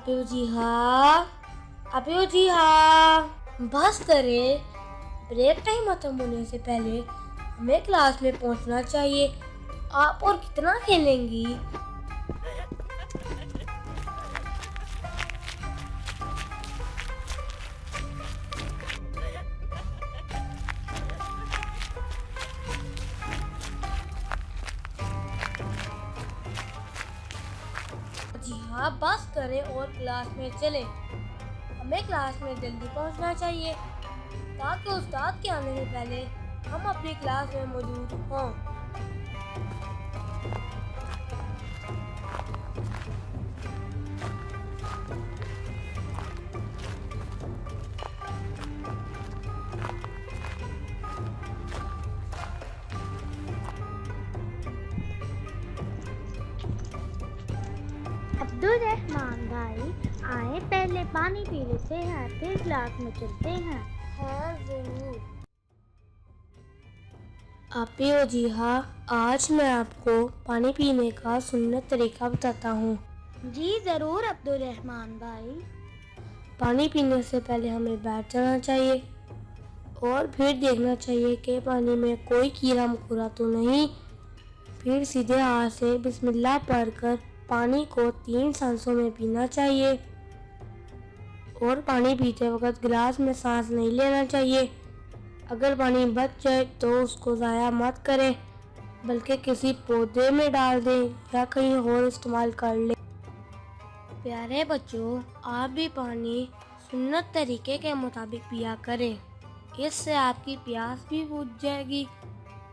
अबू जी हाँ, अबू जी हाँ, बस करें। ब्रेक टाइम खत्म होने से पहले हमें क्लास में पहुंचना चाहिए। आप और कितना खेलेंगी? जी हाँ, बस करें और क्लास में चलें। हमें क्लास में जल्दी पहुंचना चाहिए ताकि उस्ताद के आने से पहले हम अपनी क्लास में मौजूद हों। अब्दुल रहमान भाई, आए पहले पानी पी लेते हैं, फिर क्लास में चलते हैं। हाँ जरूर। अबू जी हाँ, आज मैं आपको पानी पीने का सुन्नत तरीका बताता हूँ। जी ज़रूर अब्दुल रहमान भाई। पानी पीने से पहले हमें बैठ जाना चाहिए और फिर देखना चाहिए कि पानी में कोई कीड़ा मकोड़ा तो नहीं। फिर सीधे हाथ से बिस्मिल्लाह पढ़कर पानी को 3 सांसों में पीना चाहिए और पानी पीते वक्त गिलास में सांस नहीं लेना चाहिए। अगर पानी बच जाए तो उसको ज़ाया मत करें, बल्कि किसी पौधे में डाल दें या कहीं और इस्तेमाल कर लें। प्यारे बच्चों, आप भी पानी सुन्नत तरीके के मुताबिक पिया करें। इससे आपकी प्यास भी बुझ जाएगी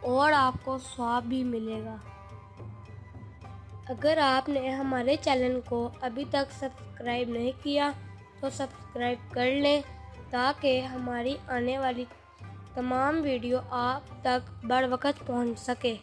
और आपको स्वाब भी मिलेगा। अगर आपने हमारे चैनल को अभी तक सब्सक्राइब नहीं किया तो सब्सक्राइब कर लें ताकि हमारी आने वाली तमाम वीडियो आप तक बर वक्त पहुंच सके।